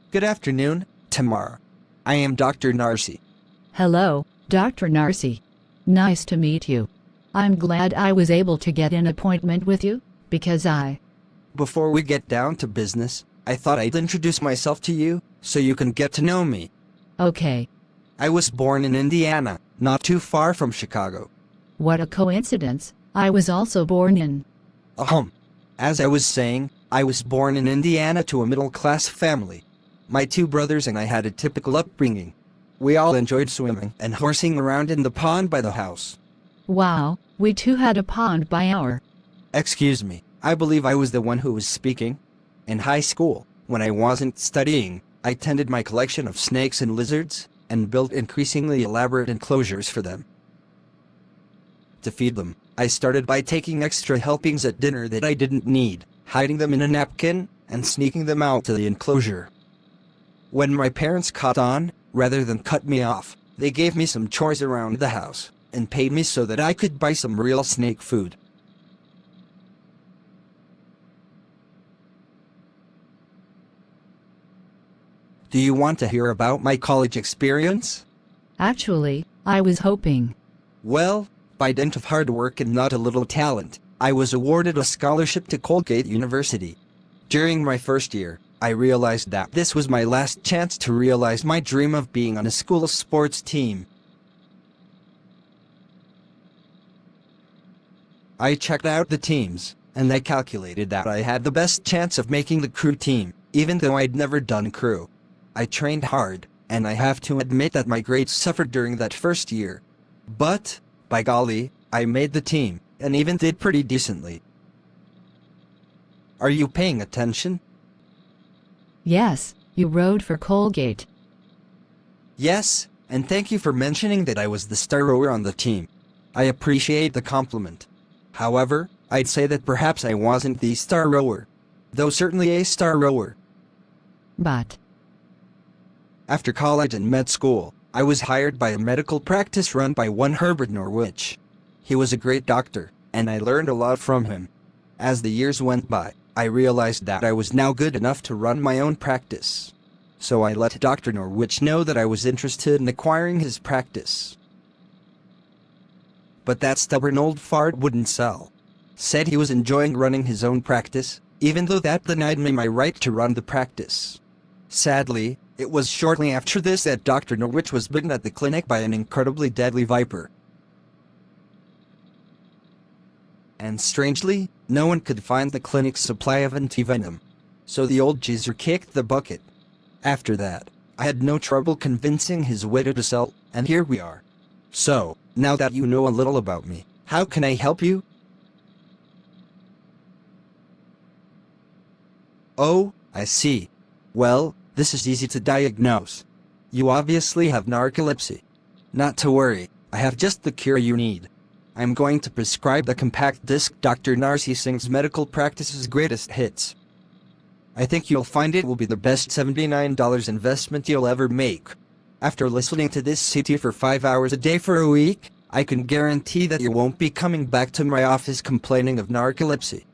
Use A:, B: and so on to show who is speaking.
A: Good afternoon, Tamara. I am Dr. Narsi.
B: Hello, Dr. Narsi. Nice to meet you. I'm glad I was able to get an appointment with you, because
A: Before we get down to business, I thought I'd introduce myself to you, so you can get to know me.
B: Okay.
A: I was born in Indiana, not too far from Chicago.
B: What a coincidence, I was also born in.
A: As I was saying, I was born in Indiana to a middle-class family. My two brothers and I had a typical upbringing. We all enjoyed swimming and horsing around in the pond by the house.
B: Wow, we too had a pond by our.
A: Excuse me, I believe I was the one who was speaking. In high school, when I wasn't studying, I tended my collection of snakes and lizards, and built increasingly elaborate enclosures for them. To feed them, I started by taking extra helpings at dinner that I didn't need, hiding them in a napkin, and sneaking them out to the enclosure. When my parents caught on, rather than cut me off, they gave me some chores around the house, and paid me so that I could buy some real snake food. Do you want to hear about my college experience?
B: Actually, I was hoping.
A: Well, by dint of hard work and not a little talent, I was awarded a scholarship to Colgate University. During my first year, I realized that this was my last chance to realize my dream of being on a school sports team. I checked out the teams, and I calculated that I had the best chance of making the crew team, even though I'd never done crew. I trained hard, and I have to admit that my grades suffered during that first year. But, by golly, I made the team, and even did pretty decently. Are you paying attention?
B: Yes, you rode for Colgate.
A: Yes, and thank you for mentioning that I was the star rower on the team. I appreciate the compliment. However, I'd say that perhaps I wasn't the star rower, though certainly a star rower.
B: But
A: after college and med school, I was hired by a medical practice run by one Herbert Norwich. He was a great doctor, and I learned a lot from him. As the years went by, I realized that I was now good enough to run my own practice. So I let Dr. Norwich know that I was interested in acquiring his practice. But that stubborn old fart wouldn't sell. Said he was enjoying running his own practice, even though that denied me my right to run the practice. Sadly, it was shortly after this that Dr. Norwich was bitten at the clinic by an incredibly deadly viper. And strangely, no one could find the clinic's supply of antivenom. So the old geezer kicked the bucket. After that, I had no trouble convincing his widow to sell, and here we are. So, now that you know a little about me, how can I help you? Oh, I see. Well, this is easy to diagnose. You obviously have narcolepsy. Not to worry, I have just the cure you need. I'm going to prescribe the compact disc Dr. Narsi Singh's medical practice's greatest hits. I think you'll find it will be the best $79 investment you'll ever make. After listening to this CD for 5 hours a day for a week, I can guarantee that you won't be coming back to my office complaining of narcolepsy.